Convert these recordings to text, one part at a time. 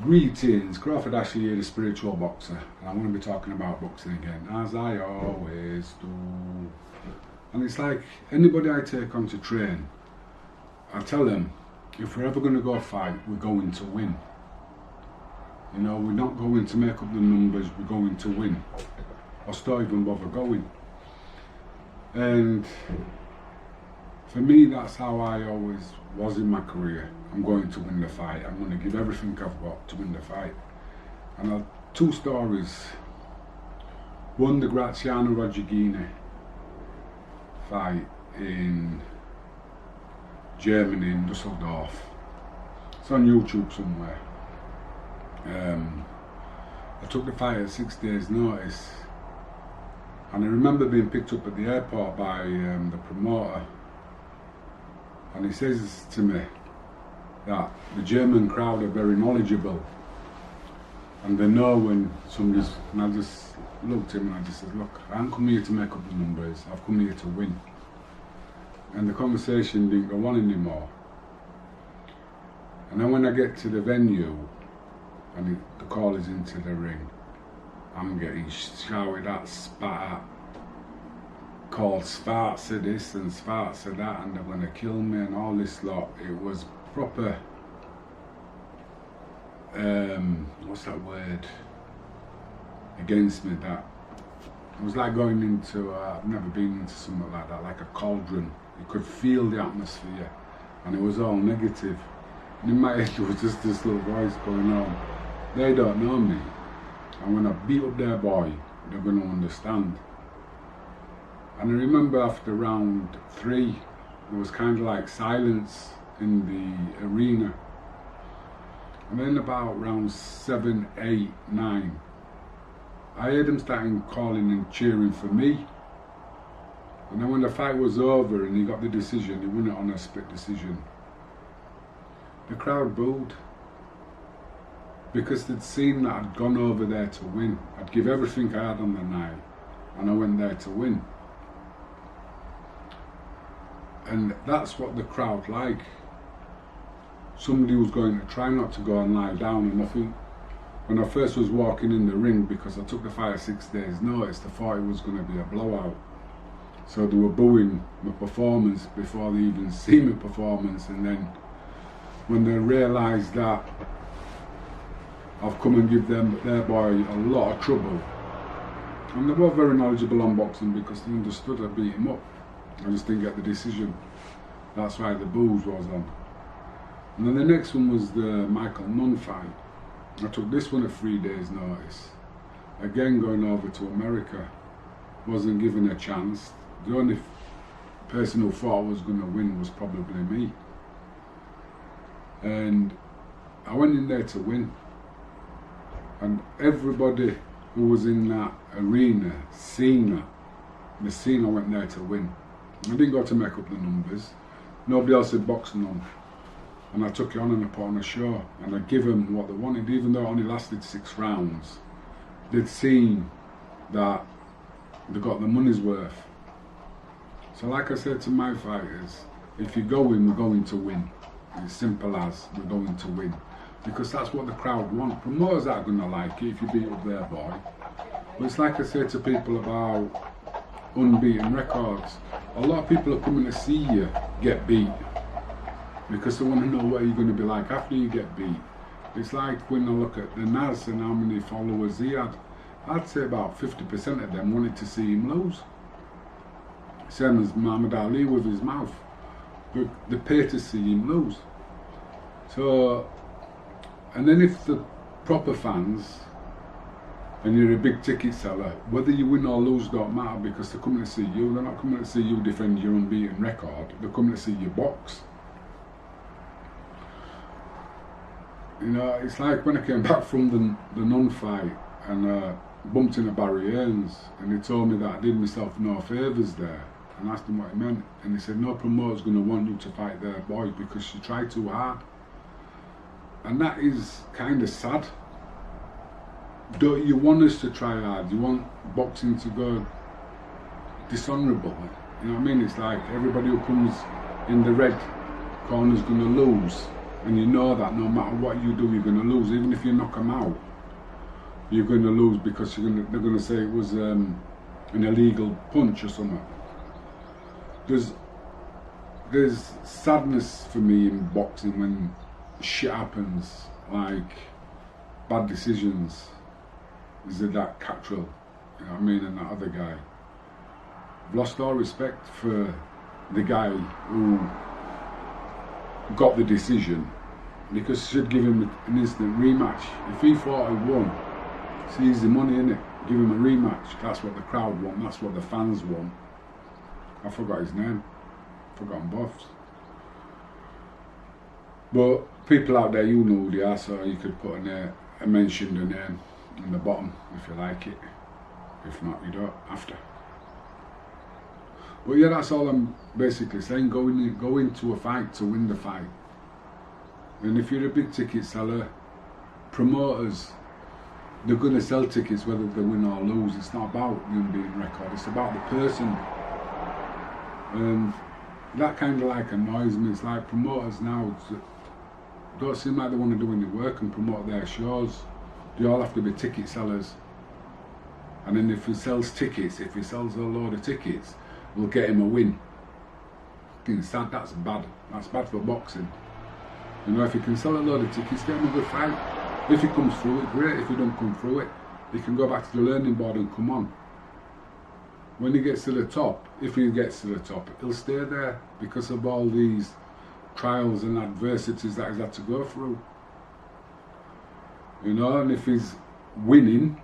Greetings, Crawford Ashley here, the spiritual boxer, and I'm going to be talking about boxing again, as I always do. And it's like anybody I take on to train, I tell them, if we're ever going to go fight, we're going to win. You know, we're not going to make up the numbers, we're going to win. Or still even bother going. And for me, that's how I always was in my career. I'm going to win the fight. I'm going to give everything I've got to win the fight. And two stories. One, the Graziano Rodriguez fight in Germany, in Dusseldorf. It's on YouTube somewhere. I took the fight at 6 days' notice. And I remember being picked up at the airport by the promoter. And he says to me that the German crowd are very knowledgeable and they know when somebody's, and I just looked at him and I just said, look, I haven't come here to make up the numbers, I've come here to win. And the conversation didn't go on anymore. And then when I get to the venue and the call is into the ring, I'm getting shouted at, spat at, called Svarts to this and Svarts to that, and they're going to kill me and all this lot. It was proper, what's that word, against me. That it was like going into, I've never been into something like that, like a cauldron. You could feel the atmosphere and it was all negative. And in my head it was just this little voice going on, they don't know me, and when I beat up their boy, they're going to understand. And I remember after round 3, there was kind of like silence in the arena. And then about round 7, 8, 9, I heard them starting calling and cheering for me. And then when the fight was over and he got the decision, he won it on a split decision, the crowd booed. Because they'd seen that I'd gone over there to win. I'd give everything I had on the night, and I went there to win. And that's what the crowd like. Somebody who's going to try not to go and lie down. And I think when I first was walking in the ring, because I took the fight at 6 days notice, they thought it was going to be a blowout. So they were booing my performance before they even see my performance. And then when they realised that I've come and give them, their boy, a lot of trouble. And they were very knowledgeable on boxing because they understood I beat him up. I just didn't get the decision. That's why the booze was on. And then the next one was the Michael Nunn fight. I took this one at 3 days notice. Again going over to America. Wasn't given a chance. The only person who thought I was going to win was probably me. And I went in there to win. And everybody who was in that arena seen that. The scene I went there to win. I didn't go to make up the numbers. Nobody else had boxing on. And I took it on and I put on a show. And I give them what they wanted, even though it only lasted 6 rounds. They'd seen that they got the money's worth. So like I said to my fighters, if you go in, we're going to win. It's simple as, we're going to win. Because that's what the crowd want. Promoters aren't going to like it if you beat up their boy. But it's like I say to people about unbeaten records. A lot of people are coming to see you get beat because they want to know what you're going to be like after you get beat. It's like when I look at the Naz and how many followers he had, I'd say about 50% of them wanted to see him lose. Same as Muhammad Ali with his mouth. They pay to see him lose. So, and then if the proper fans, and you're a big ticket seller, whether you win or lose don't matter because they're coming to see you. They're not coming to see you defend your unbeaten record. They're coming to see you box. You know, it's like when I came back from the Nunn fight and bumped into Barry Earns, and he told me that I did myself no favours there. And I asked him what he meant, and he said no promoter's going to want you to fight their boy because you tried too hard. And that is kind of sad. Don't you want us to try hard? You want boxing to go dishonourable? You know what I mean? It's like everybody who comes in the red corner is going to lose. And you know that no matter what you do, you're going to lose. Even if you knock them out, you're going to lose because they're going to say it was an illegal punch or something. There's sadness for me in boxing when shit happens, like bad decisions. Is it that Catrell, you know what I mean, and that other guy? I've lost all respect for the guy who got the decision, because should give him an instant rematch. If he thought he won, it's easy money, innit? Give him a rematch. That's what the crowd want, that's what the fans want. I forgot his name. Forgotten both. But people out there, you know who they are, so you could put a mention the name in the bottom if you like it. If not, you don't have to. But yeah, that's all I'm basically saying. Go into a fight to win the fight. And if you're a big ticket seller, promoters, they're going to sell tickets whether they win or lose. It's not about the unbeaten record, it's about the person. And that kind of like annoys me. It's like promoters now don't seem like they want to do any work and promote their shows. They all have to be ticket sellers. And then if he sells tickets, if he sells a load of tickets, we'll get him a win. Sad, that's bad. That's bad for boxing. You know, if he can sell a load of tickets, get him a good fight. If he comes through it, great. If he don't come through it, he can go back to the learning board and come on. When he gets to the top, if he gets to the top, he'll stay there because of all these trials and adversities that he's had to go through. You know, and if he's winning,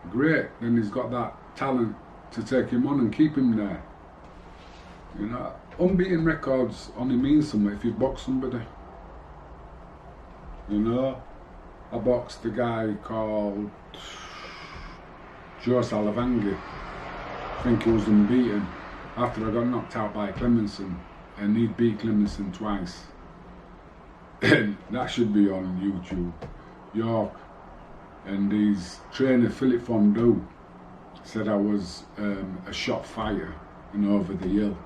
great. Then he's got that talent to take him on and keep him there. You know, unbeaten records only mean something if you box somebody. You know, I boxed a guy called Joe Salavangi. I think he was unbeaten after I got knocked out by Clemenson, and he'd beat Clemenson twice. And that should be on YouTube. York and his trainer Philip Fondue said I was a shot fighter and over the hill.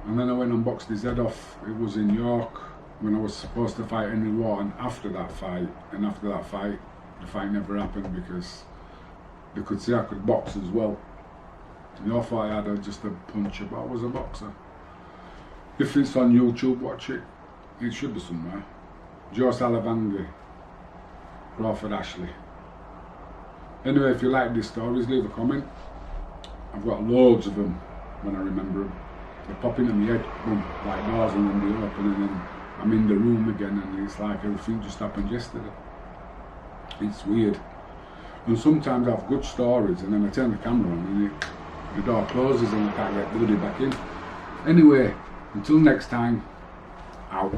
And then I went and boxed his head off. It was in York when I was supposed to fight Henry Wharton after that fight. And after that fight, the fight never happened because they could see I could box as well. They all thought I had just a puncher, but I was a boxer. If it's on YouTube, watch it. It should be somewhere. Joe Salavangi, Crawford Ashley. Anyway, if you like these stories, leave a comment. I've got loads of them when I remember them. They pop into my head, boom, like doors, and then they open, and then I'm in the room again, and it's like everything just happened yesterday. It's weird. And sometimes I have good stories, and then I turn the camera on, and the door closes, and I can't get bloody back in. Anyway, until next time, out.